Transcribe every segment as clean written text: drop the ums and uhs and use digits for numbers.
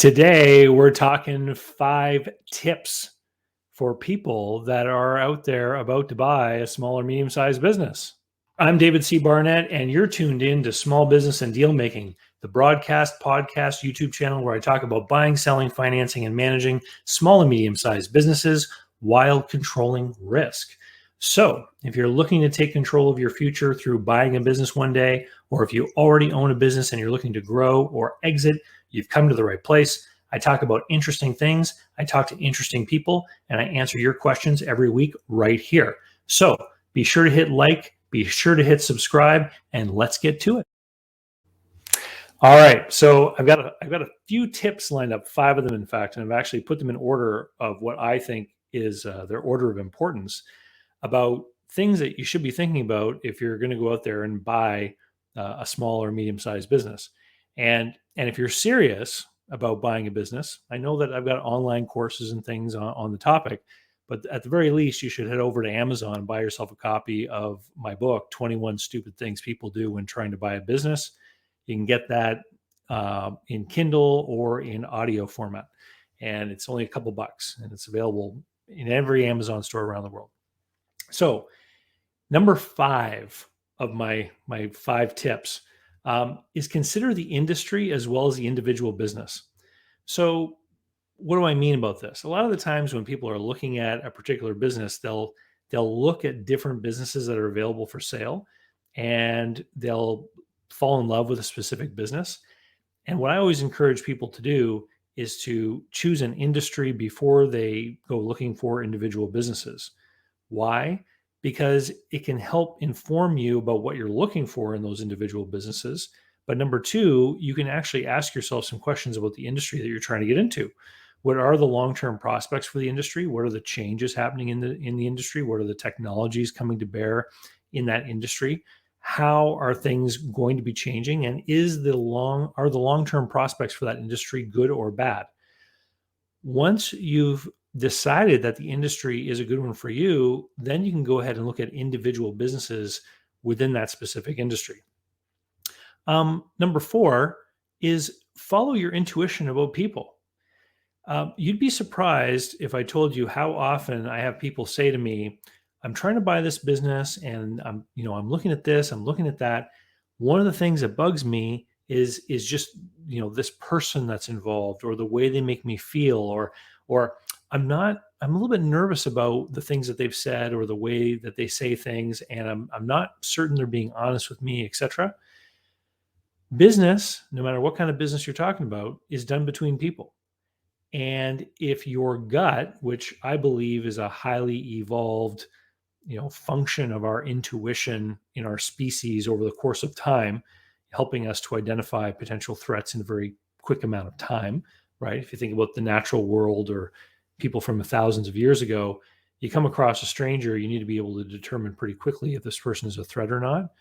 Today, we're talking 5 tips for people that are out there about to buy a small or medium-sized business. I'm David C. Barnett, and you're tuned in to Small Business and Deal Making, the broadcast, podcast, YouTube channel where I talk about buying, selling, financing, and managing small and medium-sized businesses while controlling risk. So, if you're looking to take control of your future through buying a business one day, or if you already own a business and you're looking to grow or exit, you've come to the right place. I talk about interesting things, I talk to interesting people, and I answer your questions every week right here. So be sure to hit like, be sure to hit subscribe, and let's get to it. All right, so I've got a few tips lined up, 5 of them in fact, and I've actually put them in order of what I think is their order of importance about things that you should be thinking about if you're going to go out there and buy a small or medium-sized business. And if you're serious about buying a business, I know that I've got online courses and things on the topic, but at the very least, you should head over to Amazon and buy yourself a copy of my book, 21 Stupid Things People Do When Trying to Buy a Business. You can get that in Kindle or in audio format, and it's only a couple bucks, and it's available in every Amazon store around the world. So number 5 of my 5 tips is consider the industry as well as the individual business. So what do I mean about this? A lot of the times when people are looking at a particular business, they'll look at different businesses that are available for sale, and they'll fall in love with a specific business. And what I always encourage people to do is to choose an industry before they go looking for individual businesses. Why? Because it can help inform you about what you're looking for in those individual businesses. But number 2, you can actually ask yourself some questions about the industry that you're trying to get into. What are the long-term prospects for the industry? What are the changes happening in the industry? What are the technologies coming to bear in that industry? How are things going to be changing? And are the long-term prospects for that industry good or bad? Once you've decided that the industry is a good one for you, then you can go ahead and look at individual businesses within that specific industry. Number 4 is follow your intuition about people. You'd be surprised if I told you how often I have people say to me, I'm trying to buy this business and I'm looking at this, I'm looking at that. One of the things that bugs me is just, this person that's involved, or the way they make me feel, or I'm a little bit nervous about the things that they've said or the way that they say things, and I'm not certain they're being honest with me, etc. Business, no matter what kind of business you're talking about, is done between people. And if your gut, which I believe is a highly evolved, function of our intuition in our species over the course of time, helping us to identify potential threats in a very quick amount of time, right? If you think about the natural world or people from thousands of years ago, you come across a stranger, you need to be able to determine pretty quickly if this person is a threat or not.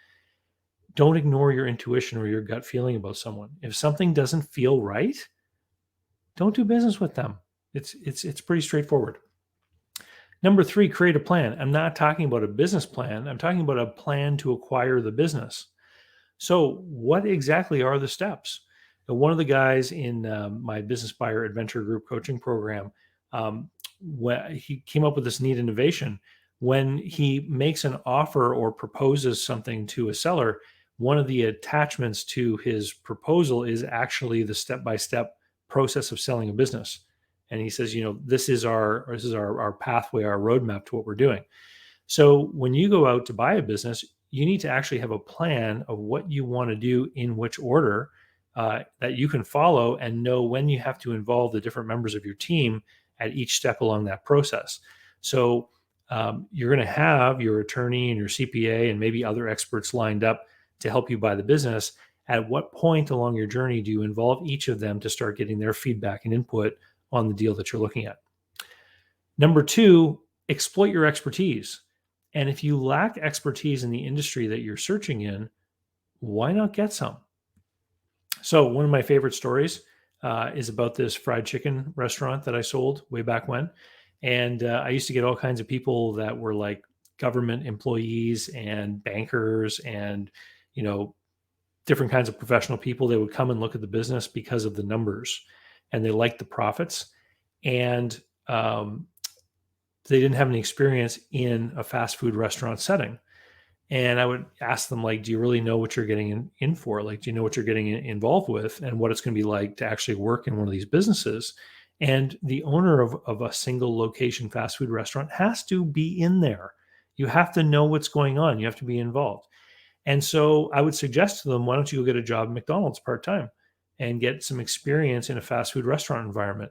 Don't ignore your intuition or your gut feeling about someone. If something doesn't feel right, don't do business with them. It's pretty straightforward. Number 3, create a plan. I'm not talking about a business plan. I'm talking about a plan to acquire the business. So what exactly are the steps? One of the guys in my Business Buyer Adventure Group coaching program, he came up with this neat innovation. When he makes an offer or proposes something to a seller, one of the attachments to his proposal is actually the step-by-step process of selling a business. And he says, this is our pathway, our roadmap to what we're doing. So when you go out to buy a business, you need to actually have a plan of what you want to do in which order that you can follow, and know when you have to involve the different members of your team at each step along that process. So you're going to have your attorney and your CPA and maybe other experts lined up to help you buy the business. At what point along your journey do you involve each of them to start getting their feedback and input on the deal that you're looking at? Number 2, exploit your expertise. And if you lack expertise in the industry that you're searching in, why not get some? So one of my favorite stories is about this fried chicken restaurant that I sold way back when. And I used to get all kinds of people that were like government employees and bankers and, different kinds of professional people. They would come and look at the business because of the numbers. and they liked the profits, and they didn't have any experience in a fast food restaurant setting. And I would ask them, like, do you really know what you're getting in for? Like, do you know what you're getting involved with and what it's going to be like to actually work in one of these businesses? And the owner of a single location fast food restaurant has to be in there. You have to know what's going on. You have to be involved. And so I would suggest to them, why don't you go get a job at McDonald's part-time and get some experience in a fast food restaurant environment?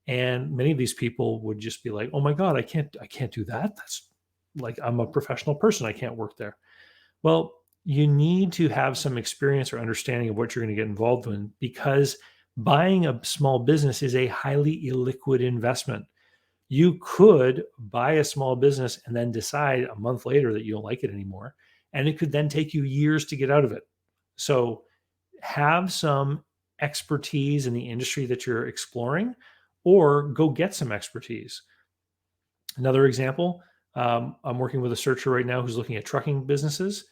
And many of these people would just be like, oh my God, I can't do that. That's like, I'm a professional person. I can't work there. Well, you need to have some experience or understanding of what you're going to get involved in, because buying a small business is a highly illiquid investment. You could buy a small business and then decide a month later that you don't like it anymore. And it could then take you years to get out of it. So have some expertise in the industry that you're exploring, or go get some expertise. Another example, I'm working with a searcher right now who's looking at trucking businesses.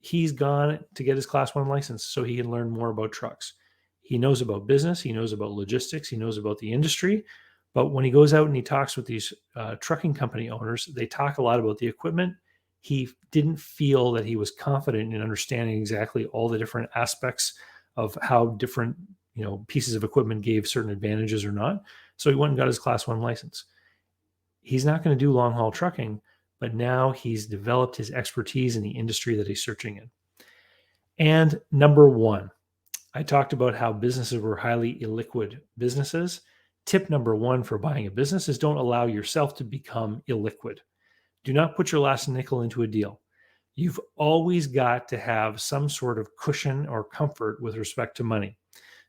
He's gone to get his Class 1 license so he can learn more about trucks. He knows about business. He knows about logistics. He knows about the industry. But when he goes out and he talks with these trucking company owners, they talk a lot about the equipment. He didn't feel that he was confident in understanding exactly all the different aspects of how different pieces of equipment gave certain advantages or not. So he went and got his Class 1 license. He's not going to do long haul trucking, but now he's developed his expertise in the industry that he's searching in. And number one, I talked about how businesses were highly illiquid businesses. Tip number one for buying a business is don't allow yourself to become illiquid. Do not put your last nickel into a deal. You've always got to have some sort of cushion or comfort with respect to money.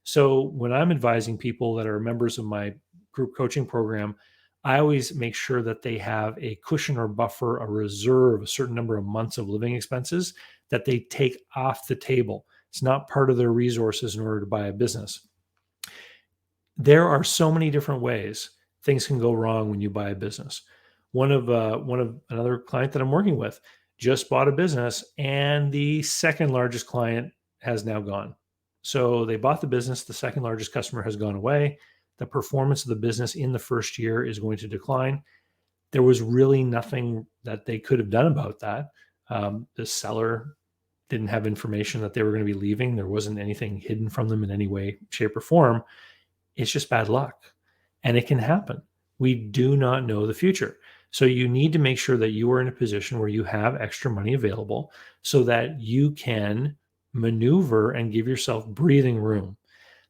So when I'm advising people that are members of my group coaching program, I always make sure that they have a cushion or buffer, a reserve, a certain number of months of living expenses that they take off the table. It's not part of their resources in order to buy a business. There are so many different ways things can go wrong when you buy a business. One of another client that I'm working with just bought a business, and the second largest client has now gone. So they bought the business, the second largest customer has gone away. The performance of the business in the first year is going to decline. There was really nothing that they could have done about that. The seller didn't have information that they were going to be leaving. There wasn't anything hidden from them in any way, shape, or form. It's just bad luck, and it can happen. We do not know the future. So you need to make sure that you are in a position where you have extra money available so that you can maneuver and give yourself breathing room.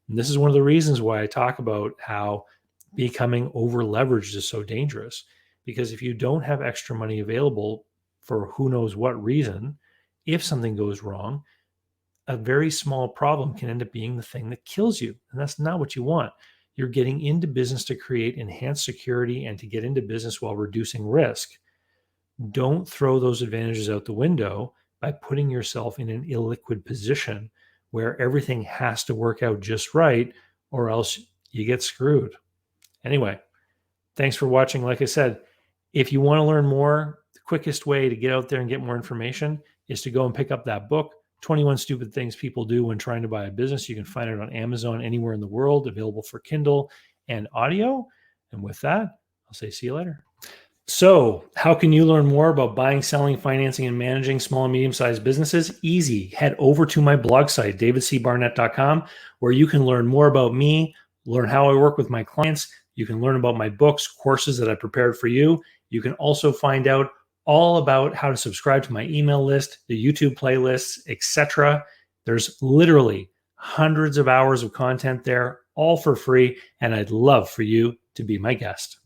And this is one of the reasons why I talk about how becoming over leveraged is so dangerous, because if you don't have extra money available for who knows what reason, if something goes wrong, a very small problem can end up being the thing that kills you. And that's not what you want. You're getting into business to create enhanced security and to get into business while reducing risk. Don't throw those advantages out the window by putting yourself in an illiquid position where everything has to work out just right, or else you get screwed. Anyway, thanks for watching. Like I said, if you want to learn more, the quickest way to get out there and get more information is to go and pick up that book, 21 Stupid Things People Do When Trying to Buy a Business. You can find it on Amazon anywhere in the world, available for Kindle and audio. And with that, I'll say see you later. So how can you learn more about buying, selling, financing, and managing small and medium-sized businesses? Easy. Head over to my blog site, davidcbarnett.com, where you can learn more about me, learn how I work with my clients. You can learn about my books, courses that I prepared for you. You can also find out all about how to subscribe to my email list, the YouTube playlists, etc. There's literally hundreds of hours of content there, all for free, and I'd love for you to be my guest.